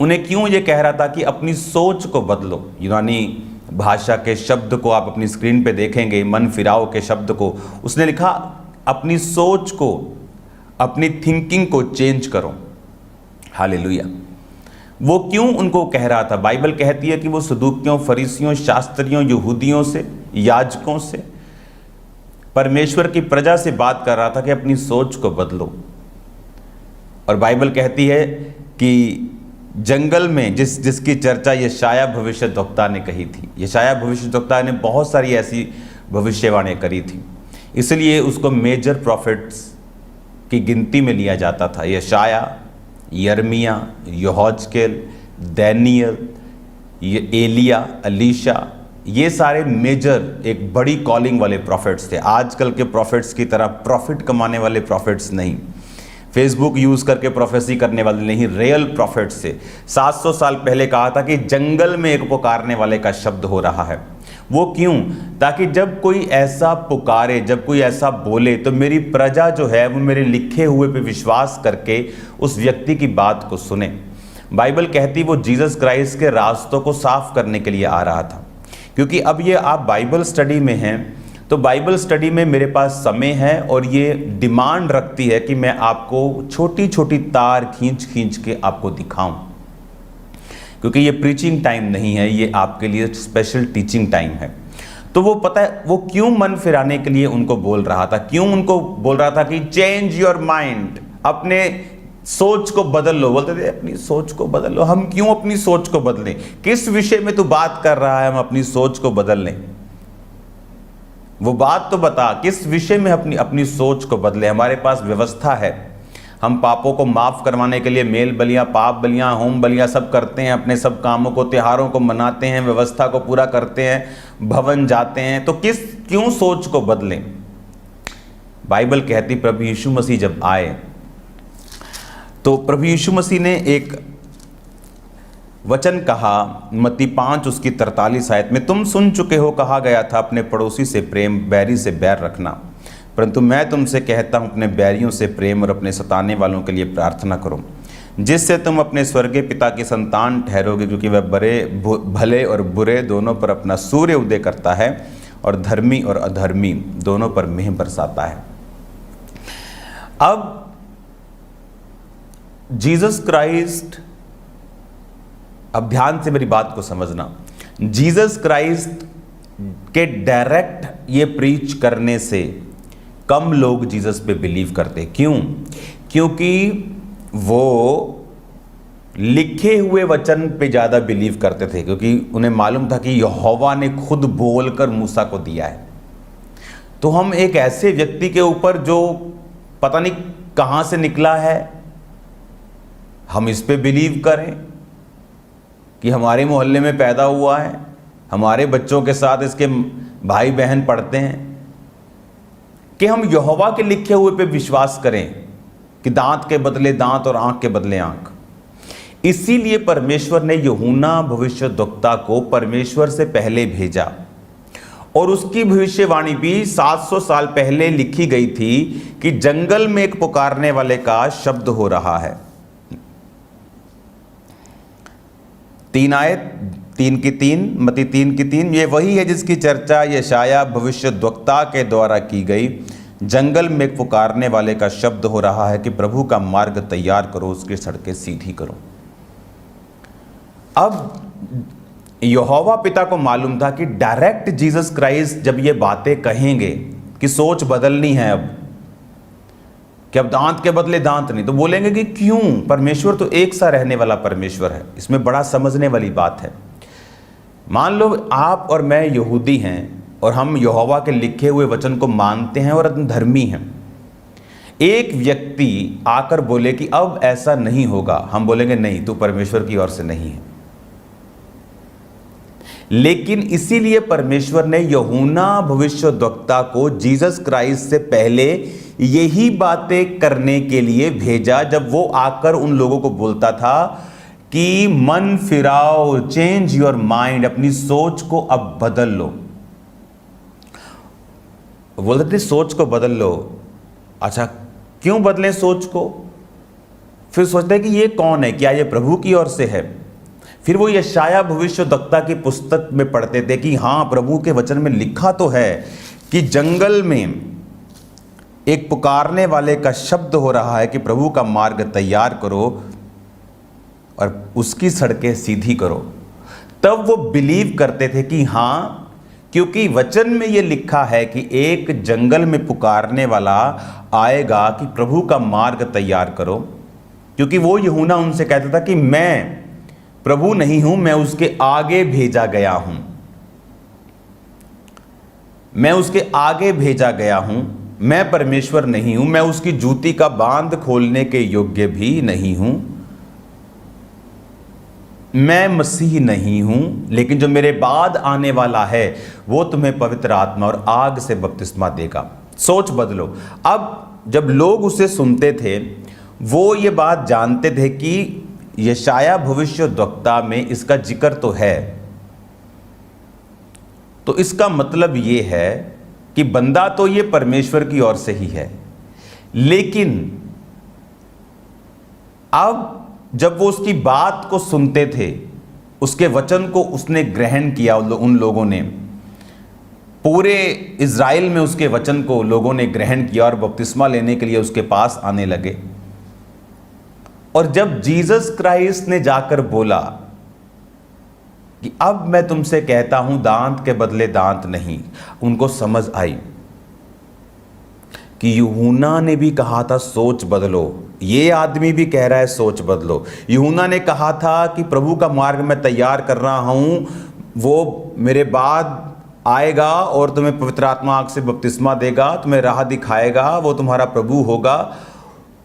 उन्हें क्यों ये कह रहा था कि अपनी सोच को बदलो? यूनानी भाषा के शब्द को आप अपनी स्क्रीन पे देखेंगे, मन फिराओ के शब्द को उसने लिखा अपनी सोच को, अपनी थिंकिंग को चेंज करो। हालेलुया। वो क्यों उनको कह रहा था? बाइबल कहती है कि वो सदूकियों, फरीसियों, शास्त्रियों, यहूदियों से, याजकों से, परमेश्वर की प्रजा से बात कर रहा था कि अपनी सोच को बदलो। और बाइबल कहती है कि जंगल में जिसकी चर्चा यशाया भविष्यद्वक्ता ने कही थी। यशाया भविष्यद्वक्ता ने बहुत सारी ऐसी भविष्यवाणियां करी थी, इसलिए उसको मेजर प्रॉफिट्स की गिनती में लिया जाता था। यशाया, यर्मिया, यहोजकेल, दानियल, एलिया, अलीशा, ये सारे मेजर एक बड़ी कॉलिंग वाले प्रॉफिट्स थे। आजकल के प्रॉफिट्स की तरह प्रॉफिट कमाने वाले प्रॉफिट्स नहीं, फेसबुक यूज़ करके प्रोफेसी करने वाले नहीं, रियल प्रॉफिट से। 700 साल पहले कहा था कि जंगल में एक पुकारने वाले का शब्द हो रहा है। वो क्यों? ताकि जब कोई ऐसा पुकारे, जब कोई ऐसा बोले, तो मेरी प्रजा जो है वो मेरे लिखे हुए पे विश्वास करके उस व्यक्ति की बात को सुने। बाइबल कहती वो जीसस क्राइस्ट के रास्तों को साफ करने के लिए आ रहा था। क्योंकि अब ये आप बाइबल स्टडी में हैं, तो बाइबल स्टडी में मेरे पास समय है और ये डिमांड रखती है कि मैं आपको छोटी छोटी तार खींच खींच के आपको दिखाऊं, क्योंकि ये प्रीचिंग टाइम नहीं है, ये आपके लिए स्पेशल टीचिंग टाइम है। तो वो पता है वो क्यों मन फिराने के लिए उनको बोल रहा था, क्यों उनको बोल रहा था कि चेंज योर माइंड, अपने सोच को बदल लो। बोलते थे अपनी सोच को बदल लो। हम क्यों अपनी सोच को बदलें? किस विषय में तू बात कर रहा है हम अपनी सोच को बदल लें? वो बात तो बता, किस विषय में अपनी सोच को बदले। हमारे पास व्यवस्था है, हम पापों को माफ करवाने के लिए मेल बलियां, पाप बलियां, होम बलियां सब करते हैं, अपने सब कामों को, त्योहारों को मनाते हैं, व्यवस्था को पूरा करते हैं, भवन जाते हैं। तो क्यों सोच को बदलें? बाइबल कहती प्रभु यीशु मसीह जब आए तो प्रभु यीशु मसीह ने एक वचन कहा, मत्ती 5 उसकी 43 आयत में, तुम सुन चुके हो कहा गया था अपने पड़ोसी से प्रेम, बैरी से बैर रखना, परंतु मैं तुमसे कहता हूँ अपने बैरियों से प्रेम और अपने सताने वालों के लिए प्रार्थना करो, जिससे तुम अपने स्वर्गीय पिता की संतान ठहरोगे, क्योंकि वह भले और बुरे दोनों पर अपना सूर्य उदय करता है और धर्मी और अधर्मी दोनों पर मेह बरसाता है। अब जीसस क्राइस्ट अब ध्यान से मेरी बात को समझना, जीसस क्राइस्ट के डायरेक्ट ये प्रीच करने से कम लोग जीसस पे बिलीव करते। क्यों? क्योंकि वो लिखे हुए वचन पे ज़्यादा बिलीव करते थे, क्योंकि उन्हें मालूम था कि यहोवा ने खुद बोलकर मूसा को दिया है। तो हम एक ऐसे व्यक्ति के ऊपर जो पता नहीं कहाँ से निकला है, हम इस पे बिलीव करें कि हमारे मोहल्ले में पैदा हुआ है, हमारे बच्चों के साथ इसके भाई बहन पढ़ते हैं, कि हम यहोवा के लिखे हुए पे विश्वास करें कि दांत के बदले दांत और आंख के बदले आंख। इसीलिए परमेश्वर ने यूहन्ना भविष्यद्वक्ता को परमेश्वर से पहले भेजा, और उसकी भविष्यवाणी भी 700 साल पहले लिखी गई थी कि जंगल में एक पुकारने वाले का शब्द हो रहा है। 3 आयत 3 की 3, मत्ती 3 की 3, ये वही है जिसकी चर्चा यशाया भविष्यद्वक्ता के द्वारा की गई। जंगल में एक पुकारने वाले का शब्द हो रहा है कि प्रभु का मार्ग तैयार करो, उसकी सड़कें सीधी करो। अब यहोवा पिता को मालूम था कि डायरेक्ट जीसस क्राइस्ट जब ये बातें कहेंगे कि सोच बदलनी है, अब कि अब दांत के बदले दांत नहीं, तो बोलेंगे कि क्यों? परमेश्वर तो एक सा रहने वाला परमेश्वर है। इसमें बड़ा समझने वाली बात है। मान लो आप और मैं यहूदी हैं और हम यहोवा के लिखे हुए वचन को मानते हैं और धर्मी हैं। एक व्यक्ति आकर बोले कि अब ऐसा नहीं होगा, हम बोलेंगे नहीं, तू परमेश्वर की ओर से नहीं है। लेकिन इसीलिए परमेश्वर ने यूहन्ना भविष्यद्वक्ता को जीसस क्राइस्ट से पहले यही बातें करने के लिए भेजा, जब वो आकर उन लोगों को बोलता था कि मन फिराओ, चेंज योर माइंड, अपनी सोच को अब बदल लो। बोलते थे सोच को बदल लो। अच्छा, क्यों बदलें सोच को? फिर सोचते हैं कि ये कौन है, क्या ये प्रभु की ओर से है? फिर वो यशाया भविष्यद्वक्ता की पुस्तक में पढ़ते थे कि हाँ, प्रभु के वचन में लिखा तो है कि जंगल में एक पुकारने वाले का शब्द हो रहा है कि प्रभु का मार्ग तैयार करो और उसकी सड़कें सीधी करो। तब वो बिलीव करते थे कि हाँ, क्योंकि वचन में ये लिखा है कि एक जंगल में पुकारने वाला आएगा कि प्रभु का मार्ग तैयार करो। क्योंकि वो यूहन्ना उनसे कहता था कि मैं प्रभु नहीं हूं, मैं उसके आगे भेजा गया हूं, मैं उसके आगे भेजा गया हूं, मैं परमेश्वर नहीं हूं, मैं उसकी जूती का बांध खोलने के योग्य भी नहीं हूं, मैं मसीह नहीं हूं, लेकिन जो मेरे बाद आने वाला है वो तुम्हें पवित्र आत्मा और आग से बपतिस्मा देगा। सोच बदलो। अब जब लोग उसे सुनते थे, वो ये बात जानते थे कि यशाया भविष्यद्वक्ता में इसका जिक्र तो है, तो इसका मतलब ये है कि बंदा तो ये परमेश्वर की ओर से ही है। लेकिन अब जब वो उसकी बात को सुनते थे, उसके वचन को उसने ग्रहण किया, उन लोगों ने, पूरे इज़राइल में उसके वचन को लोगों ने ग्रहण किया और बपतिस्मा लेने के लिए उसके पास आने लगे। और जब जीसस क्राइस्ट ने जाकर बोला कि अब मैं तुमसे कहता हूं दांत के बदले दांत नहीं, उनको समझ आई कि यूहन्ना ने भी कहा था सोच बदलो, ये आदमी भी कह रहा है सोच बदलो। यूहन्ना ने कहा था कि प्रभु का मार्ग मैं तैयार कर रहा हूं, वो मेरे बाद आएगा और तुम्हें पवित्र आत्मा आग से बपतिस्मा देगा, तुम्हें राह दिखाएगा, वो तुम्हारा प्रभु होगा।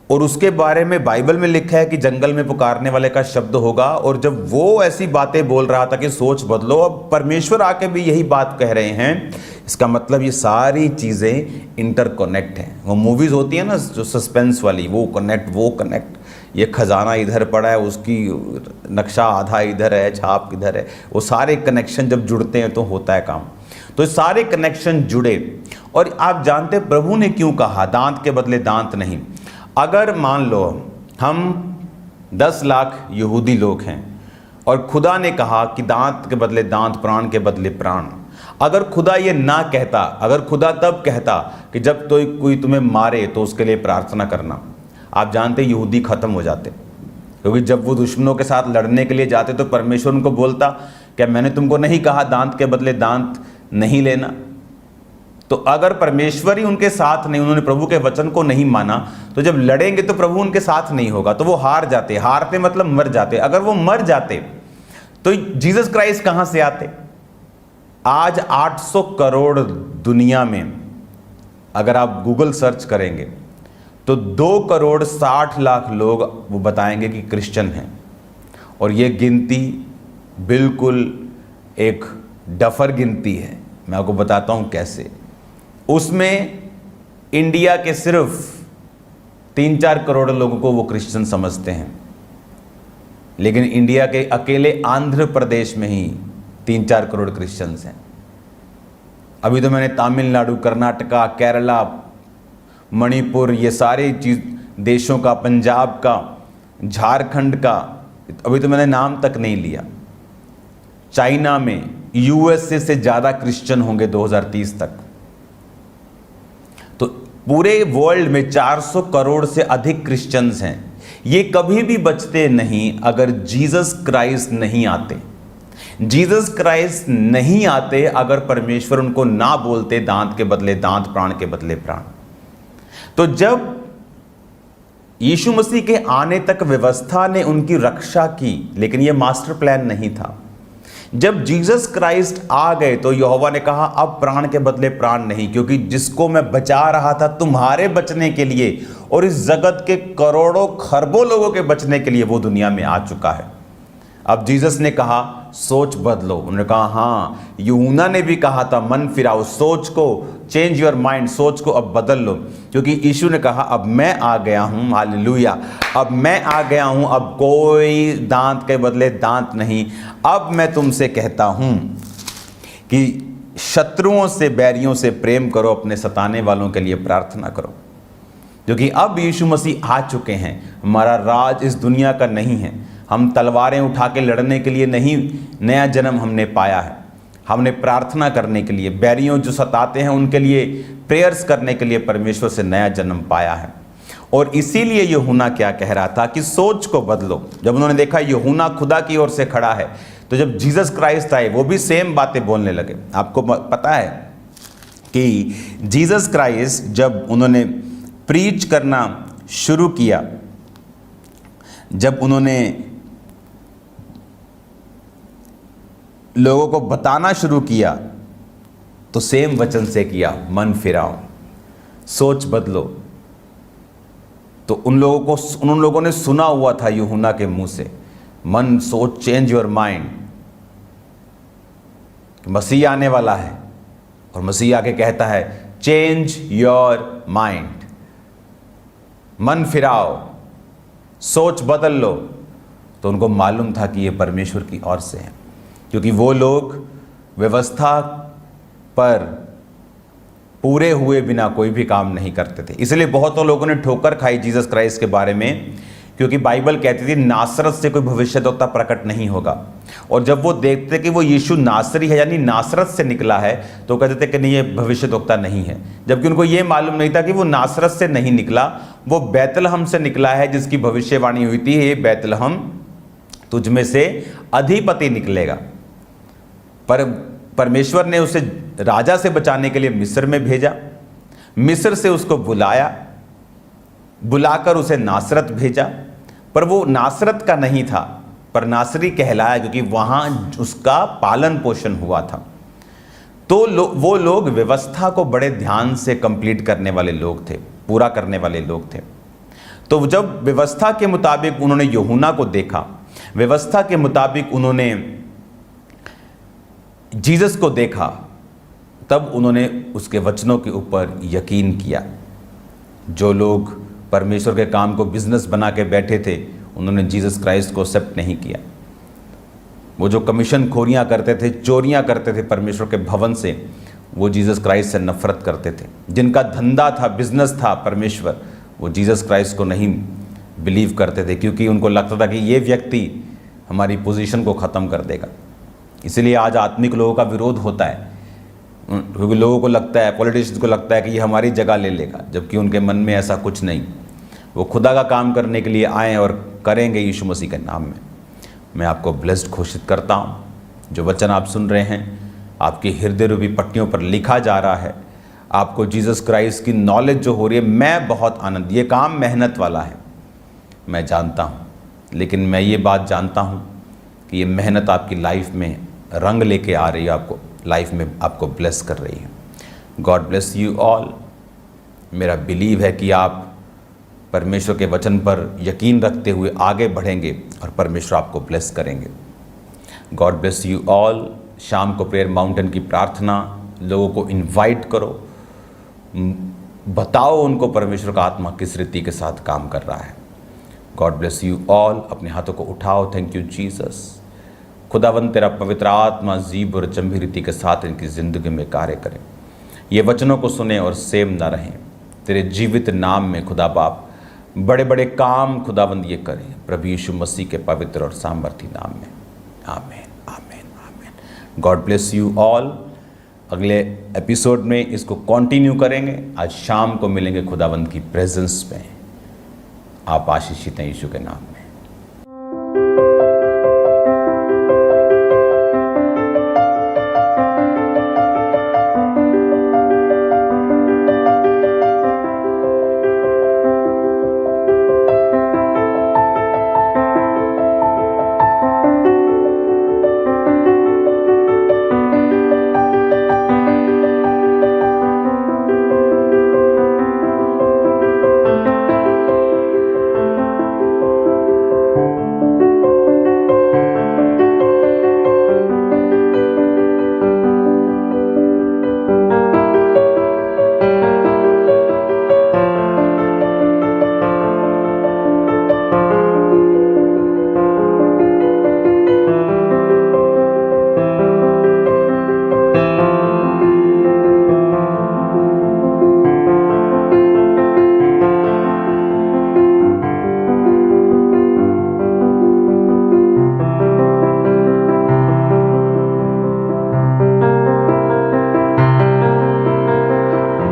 और उसके बारे में बाइबल में लिखा है कि जंगल में पुकारने वाले का शब्द होगा। और जब वो ऐसी बातें बोल रहा था कि सोच बदलो, अब परमेश्वर आके भी यही बात कह रहे हैं। इसका मतलब ये सारी चीज़ें इंटरकनेक्ट हैं। वो मूवीज़ होती है ना जो सस्पेंस वाली, वो कनेक्ट, ये खजाना इधर पड़ा है, उसकी नक्शा आधा इधर है, छाप इधर है, वो सारे कनेक्शन जब जुड़ते हैं तो होता है काम। तो सारे कनेक्शन जुड़े। और आप जानते प्रभु ने क्यों कहा दांत के बदले दांत नहीं? अगर मान लो हम 10 लाख यहूदी लोग हैं और खुदा ने कहा कि दांत के बदले दांत, प्राण के बदले प्राण, अगर खुदा ये ना कहता, अगर खुदा तब कहता कि जब कोई तुम्हें मारे तो उसके लिए प्रार्थना करना, आप जानते यहूदी खत्म हो जाते। क्योंकि जब वो दुश्मनों के साथ लड़ने के लिए जाते तो परमेश्वर उनको बोलता, क्या मैंने तुमको नहीं कहा दांत के बदले दांत नहीं लेना? तो अगर परमेश्वर ही उनके साथ नहीं, उन्होंने प्रभु के वचन को नहीं माना, तो जब लड़ेंगे तो प्रभु उनके साथ नहीं होगा, तो वो हार जाते। हारते मतलब मर जाते। अगर वो मर जाते तो जीसस क्राइस्ट कहां से आते? आज 800 करोड़ दुनिया में अगर आप गूगल सर्च करेंगे तो 2,60,00,000 लोग वो बताएंगे कि क्रिश्चियन हैं। और ये गिनती बिल्कुल एक डफर गिनती है। मैं आपको बताता हूं कैसे। उसमें इंडिया के सिर्फ 3-4 करोड़ लोगों को वो क्रिश्चियन समझते हैं, लेकिन इंडिया के अकेले आंध्र प्रदेश में ही 3-4 करोड़ क्रिश्चियंस हैं। अभी तो मैंने तमिलनाडु, कर्नाटका, केरला, मणिपुर, ये सारे देशों का, पंजाब का, झारखंड का, अभी तो मैंने नाम तक नहीं लिया। चाइना में, यूएसए से ज़्यादा क्रिश्चियन होंगे 2030 तक। तो पूरे वर्ल्ड में 400 करोड़ से अधिक क्रिश्चियंस हैं। ये कभी भी बचते नहीं अगर जीसस क्राइस्ट नहीं आते। जीसस क्राइस्ट नहीं आते अगर परमेश्वर उनको ना बोलते दांत के बदले दांत, प्राण के बदले प्राण। तो जब यीशु मसीह के आने तक व्यवस्था ने उनकी रक्षा की, लेकिन यह मास्टर प्लान नहीं था। जब जीसस क्राइस्ट आ गए तो यहोवा ने कहा अब प्राण के बदले प्राण नहीं, क्योंकि जिसको मैं बचा रहा था तुम्हारे बचने के लिए और इस जगत के करोड़ों खरबों लोगों के बचने के लिए, वो दुनिया में आ चुका है। अब जीसस ने कहा सोच बदलो। उन्होंने कहा हाँ, यूहन्ना ने भी कहा था मन फिराओ, सोच को, चेंज योर माइंड, सोच को अब बदल लो, क्योंकि यीशु ने कहा अब मैं आ गया हूं, हालेलुया, अब मैं आ गया हूं, अब कोई दांत के बदले दांत नहीं। अब मैं तुमसे कहता हूं कि शत्रुओं से, बैरियों से प्रेम करो, अपने सताने वालों के लिए प्रार्थना करो, क्योंकि अब यीशु मसीह आ चुके हैं। हमारा राज इस दुनिया का नहीं है। हम तलवारें उठा के लड़ने के लिए नहीं नया जन्म हमने पाया है। हमने प्रार्थना करने के लिए, बैरियों जो सताते हैं उनके लिए प्रेयर्स करने के लिए परमेश्वर से नया जन्म पाया है। और इसीलिए यूहन्ना क्या कह रहा था कि सोच को बदलो। जब उन्होंने देखा यूहन्ना खुदा की ओर से खड़ा है, तो जब जीसस क्राइस्ट आए वो भी सेम बातें बोलने लगे। आपको पता है कि जीसस क्राइस्ट जब उन्होंने प्रीच करना शुरू किया, जब उन्होंने लोगों को बताना शुरू किया, तो सेम वचन से किया, मन फिराओ, सोच बदलो। तो उन लोगों ने सुना हुआ था यूहन्ना के मुंह से, मन, सोच, चेंज योर माइंड, मसीह आने वाला है। और मसीह आके कहता है चेंज योर माइंड, मन फिराओ, सोच बदल लो। तो उनको मालूम था कि ये परमेश्वर की ओर से है, क्योंकि वो लोग व्यवस्था पर पूरे हुए बिना कोई भी काम नहीं करते थे। इसलिए बहुतों लोगों ने ठोकर खाई जीसस क्राइस्ट के बारे में, क्योंकि बाइबल कहती थी नासरत से कोई भविष्यद्वक्ता प्रकट नहीं होगा। और जब वो देखते कि वो यीशु नासरी है, यानी नासरत से निकला है, तो कहते थे कि नहीं, ये भविष्यद्वक्ता नहीं है। जबकि उनको ये मालूम नहीं था कि वो नासरत से नहीं निकला, वो बैतलहम से निकला है, जिसकी भविष्यवाणी हुई थी, ये बैतलहम तुझ में से अधिपति निकलेगा। पर परमेश्वर ने उसे राजा से बचाने के लिए मिस्र में भेजा, मिस्र से उसको बुलाकर उसे नासरत भेजा। पर वो नासरत का नहीं था, पर नासरी कहलाया, क्योंकि वहां उसका पालन पोषण हुआ था। तो वो लोग व्यवस्था को बड़े ध्यान से कंप्लीट करने वाले लोग थे, पूरा करने वाले लोग थे। तो जब व्यवस्था के मुताबिक उन्होंने यूहन्ना को देखा, व्यवस्था के मुताबिक उन्होंने जीसस को देखा, तब उन्होंने उसके वचनों के ऊपर यकीन किया। जो लोग परमेश्वर के काम को बिजनेस बना के बैठे थे, उन्होंने जीसस क्राइस्ट को एक्सेप्ट नहीं किया। वो जो कमीशन खोरियां करते थे, चोरियां करते थे परमेश्वर के भवन से, वो जीसस क्राइस्ट से नफरत करते थे। जिनका धंधा था, बिजनेस था परमेश्वर, वो जीसस क्राइस्ट को नहीं बिलीव करते थे, क्योंकि उनको लगता था कि ये व्यक्ति हमारी पोजीशन को ख़त्म कर देगा। इसलिए आज आत्मिक लोगों का विरोध होता है, क्योंकि लोगों को लगता है, पॉलिटिशियंस को लगता है कि ये हमारी जगह ले लेगा, जबकि उनके मन में ऐसा कुछ नहीं। वो खुदा का काम करने के लिए आएँ और करेंगे यीशु मसीह के नाम में। मैं आपको ब्लेस्ड घोषित करता हूँ। जो वचन आप सुन रहे हैं आपकी हृदय रूपी पट्टियों पर लिखा जा रहा है। आपको जीसस क्राइस्ट की नॉलेज जो हो रही है, मैं बहुत आनंद, ये काम मेहनत वाला है मैं जानता हूँ, लेकिन मैं ये बात जानता हूँ कि ये मेहनत आपकी लाइफ में रंग लेके आ रही है, आपको लाइफ में आपको ब्लेस कर रही है। God bless you all. मेरा बिलीव है कि आप परमेश्वर के वचन पर यकीन रखते हुए आगे बढ़ेंगे और परमेश्वर आपको ब्लेस करेंगे। God bless you all. शाम को प्रेयर माउंटेन की प्रार्थना, लोगों को इनवाइट करो, बताओ उनको परमेश्वर का आत्मा किस रीति के साथ काम कर रहा है। God bless you all. अपने हाथों को उठाओ। Thank you Jesus. खुदावंद तेरा पवित्र आत्मा जीव और जंभी रीति के साथ इनकी ज़िंदगी में कार्य करें। ये वचनों को सुने और सेम ना रहें। तेरे जीवित नाम में खुदा बाप बड़े बड़े काम खुदावंद ये करें, प्रभु यीशु मसीह के पवित्र और सामर्थी नाम में। आमीन, आमीन, आमीन। God bless you all. अगले एपिसोड में इसको कंटिन्यू करेंगे। आज शाम को मिलेंगे खुदावंद की प्रेजेंस में। आप आशीषित हैं यीशु के नाम में।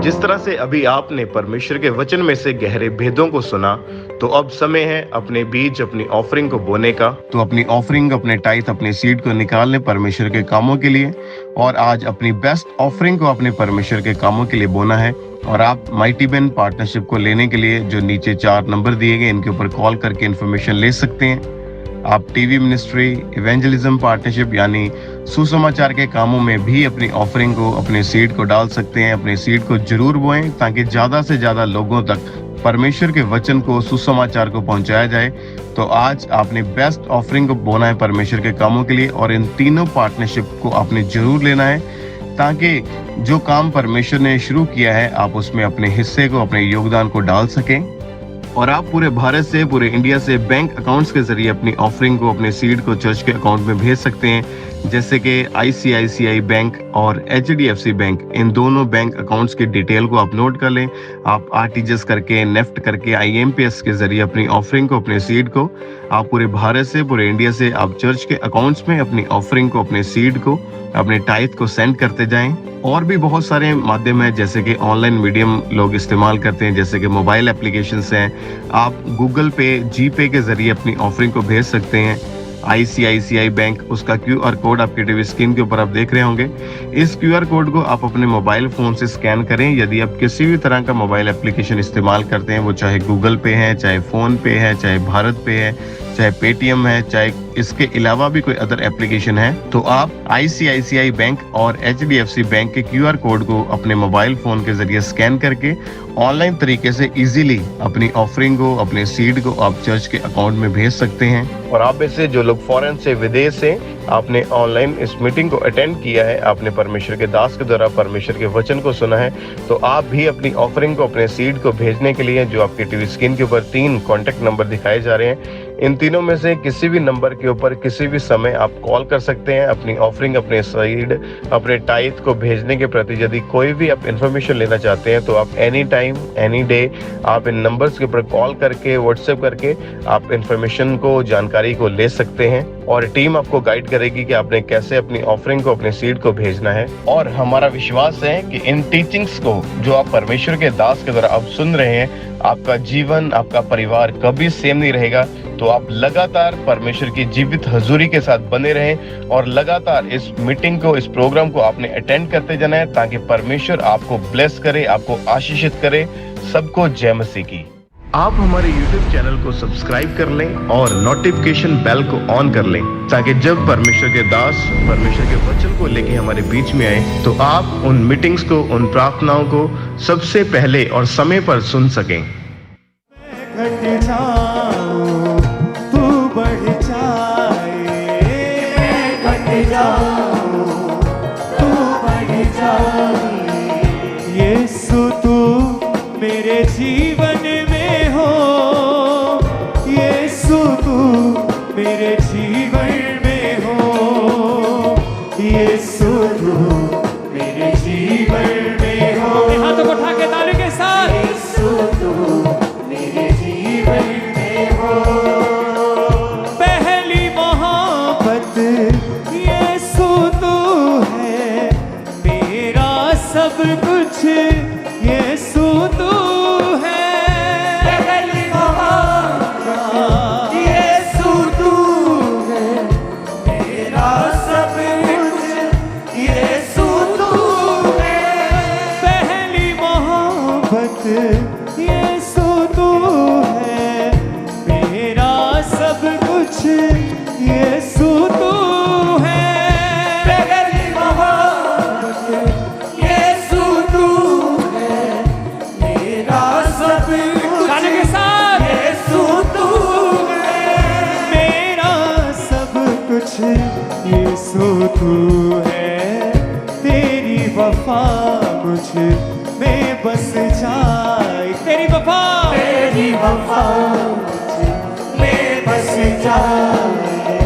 जिस तरह से अभी आपने परमेश्वर के वचन में से गहरे भेदों को सुना, तो अब समय है अपने बीज, अपनी ऑफरिंग को बोने का। तो अपनी ऑफरिंग, अपने टाइथ, अपने सीड को निकाल लें परमेश्वर के कामों के लिए। और आज अपनी बेस्ट ऑफरिंग को अपने परमेश्वर के कामों के लिए बोना है। और आप माइटी बेन पार्टनरशिप को लेने के लिए जो नीचे 4 नंबर दिए गए, इनके ऊपर कॉल करके इन्फॉर्मेशन ले सकते हैं। आप टीवी मिनिस्ट्री, इवेंजलिज्म पार्टनरशिप यानी सुसमाचार के कामों में भी अपनी ऑफरिंग को, अपने सीड को डाल सकते हैं। अपने सीड को जरूर बोएं ताकि ज़्यादा से ज़्यादा लोगों तक परमेश्वर के वचन को, सुसमाचार को पहुंचाया जाए। तो आज आपने बेस्ट ऑफरिंग को बोना है परमेश्वर के कामों के लिए। और इन तीनों पार्टनरशिप को आपने जरूर लेना है ताकि जो काम परमेश्वर ने शुरू किया है आप उसमें अपने हिस्से को, अपने योगदान को डाल सकें। और आप पूरे भारत से, पूरे इंडिया से बैंक अकाउंट्स के जरिए अपनी ऑफरिंग को, अपने सीड को चर्च के अकाउंट में भेज सकते हैं, जैसे कि ICICI बैंक और HDFC बैंक। इन दोनों बैंक अकाउंट्स की डिटेल को आप नोट कर लें। आप RTGS करके, नेफ्ट करके, IMPS के जरिए अपनी ऑफरिंग को, अपने सीड को, आप पूरे भारत से, पूरे इंडिया से आप चर्च के अकाउंट्स में अपनी ऑफरिंग को, अपने सीड को, अपने टाइथ को सेंड करते जाएं। और भी बहुत सारे माध्यम है, जैसे कि ऑनलाइन मीडियम लोग इस्तेमाल करते हैं, जैसे कि मोबाइल एप्लीकेशंस हैं। आप गूगल पे, GPay के जरिए अपनी ऑफरिंग को भेज सकते हैं। ICICI बैंक, उसका QR कोड आपके टीवी स्क्रीन के ऊपर आप देख रहे होंगे। इस QR कोड को आप अपने मोबाइल फोन से स्कैन करें। यदि आप किसी भी तरह का मोबाइल एप्लीकेशन इस्तेमाल करते हैं, वो चाहे गूगल पे है, चाहे फोन पे है, चाहे भारत पे है, चाहे पेटीएम है, चाहे इसके अलावा भी कोई अदर एप्लीकेशन है, तो आप ICICI बैंक और HDFC बैंक के QR कोड को अपने मोबाइल फोन के जरिए स्कैन करके ऑनलाइन तरीके से इजीली अपनी ऑफरिंग को, अपने सीड को आप चर्च के अकाउंट में भेज सकते हैं। और आप में से जो लोग फॉरेन से, विदेश से, आपने ऑनलाइन इस मीटिंग को अटेंड किया है, आपने परमेश्वर के दास के द्वारा परमेश्वर के वचन को सुना है, तो आप भी अपनी ऑफरिंग को, अपने सीड को भेजने के लिए जो आपके टीवी स्क्रीन के ऊपर 3 कॉन्टैक्ट नंबर दिखाए जा रहे हैं, इन तीनों में से किसी भी नंबर के ऊपर किसी भी समय आप कॉल कर सकते हैं। अपनी ऑफरिंग, अपने सीड, अपने टाइथ को भेजने के प्रति यदि कोई भी आप इन्फॉर्मेशन लेना चाहते हैं तो आप एनी टाइम एनी डे आप इन नंबर्स के ऊपर कॉल करके, व्हाट्सएप करके आप इन्फॉर्मेशन को, जानकारी को ले सकते हैं और टीम आपको गाइड करेगी कि आपने कैसे अपनी ऑफरिंग को, अपने सीड को भेजना है। और हमारा विश्वास है कि इन टीचिंग्स को जो आप परमेश्वर के दास के द्वारा आप सुन रहे हैं, आपका जीवन, आपका परिवार कभी सेम नहीं रहेगा। तो आप लगातार परमेश्वर की जीवित हजूरी के साथ बने रहें और लगातार इस मीटिंग को, इस प्रोग्राम को आपने अटेंड करते जाना है ताकि परमेश्वर आपको ब्लेस करे, आपको आशीषित करे। सबको जय मसीह की। आप हमारे YouTube चैनल को सब्सक्राइब कर लें और नोटिफिकेशन बेल को ऑन कर लें ताकि जब परमेश्वर के दास परमेश्वर के वचन को लेके हमारे बीच में आए तो आप उन मीटिंग्स को, उन प्रार्थनाओं को सबसे पहले और समय पर सुन सकें। घट जाऊं, तू बढ़ जाए, घट जाऊं, तू बढ़ जाए, यीशु तू मेरे जीवन में हो, यीशु तू मेरे जीवन में हो, यीशु तू मेरे जीवन में हो। हाथों को उठा के ताली के साथ, यीशु तू मेरे जीवन में हो। पहली मोहब्बत यीशु तू है, मेरा सब कुछ यीशु तू है। पहली मोहब्बत यीशु तू है, मेरा सब कुछ यीशु तू है। पहली मोहब्बत यीशु तू है, मेरा सब कुछ यीशु तू है। पहली मोहब्बत यीशु तू है, मेरा सब कुछ के साथ यीशु तू है। मेरा सब कुछ यीशु तू है, तेरी वफा मुझ में बस जाए, तेरी वफा मुझ में बस जाए,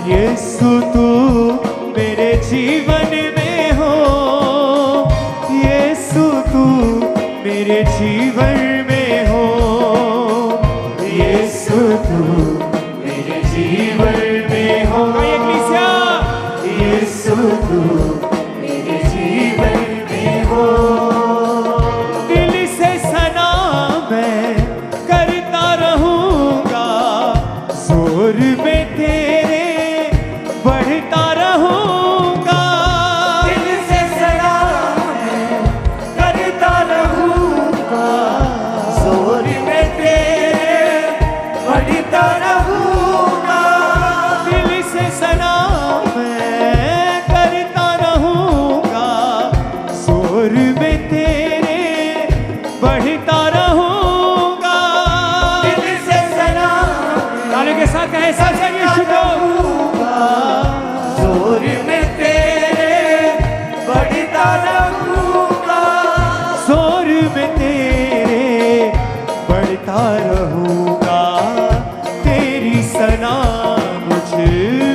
यीशु तू मेरे जीवन में हो, यीशु तू मेरे जीवन में हो, यीशु तू मेरे जीवन में हो। यीशु तू मेरे जीवन में हो। दिल से सलाम मैं करता रहूंगा, जोर में तेरे बढ़ता रहूंगा। दिल से सलाम मैं करता रहूंगा, जोर में तेरे बढ़ता रहूंगा। दिल से सलाम मैं करता रहूंगा, जोर में तेरे बढ़ता रहूंगा। दिल से सलाम ताली के साथ कहे साथ यीशु रहूंगा, जोर में तेरे बढ़ता रहूंगा। जोर में तेरे बढ़ता रहूंगा, तेरी सना मुझ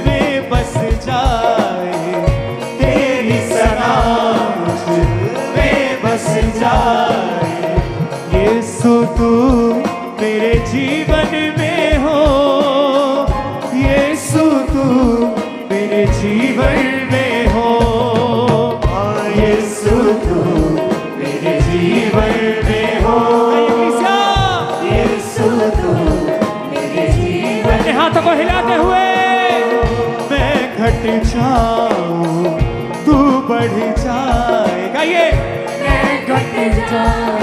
में बस जाए, तेरी सना मुझ में बस जाए, यीशु तू मेरे जीवन में हो, यीशु तू मेरे जीवन में हो, यीशु तू मेरे जीवन में हो, यीशु तू मेरे जीवन। हाथों को हिलाते हुए मैं घट जाऊं, तू बढ़ जाए, गाइए। मैं घट जाऊं,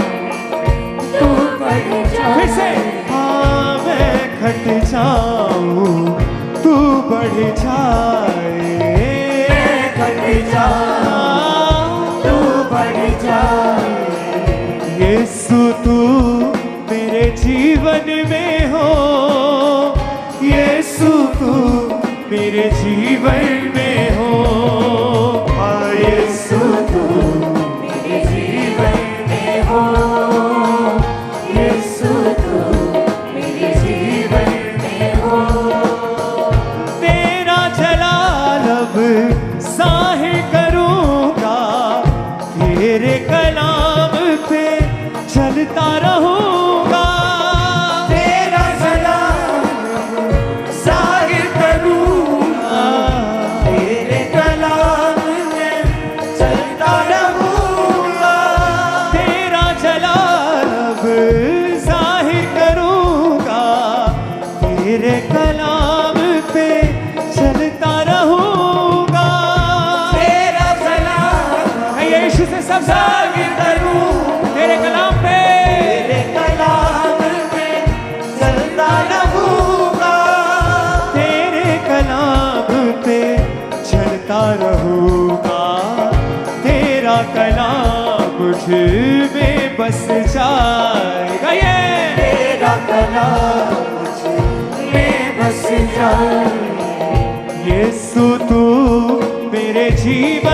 तू बढ़ जाए, फिर से। हाँ, मैं घट जाऊं, तू बढ़ जाए, मैं घट जाऊं, तू बढ़ जाए, यीशु तू मेरे जीवन में हो, यीशु तू मेरे जीवन में हो, यीशु तू मेरे जीवन में हो, यीशु तू मेरे जीवन में हो। तेरे कलाम पे चलता रहूंगा, तेरा सलाम जाहिर करूंगा, तेरे कलाम पे चलता रहूंगा, तेरा जलाल अब जाहिर करूंगा, तेरे कलाम पे चलता रहूंगा, तेरा सलाम यीशु से सब जाहिर करूं, तेरे कलाम पे चलता रहूंगा, तेरे कलाम पे चलता रहूंगा, तेरा कलाम मुझ में बस जाएगा, ये तेरा कलाम मुझ में बस जाएगा, यीशु तू मेरे जीवन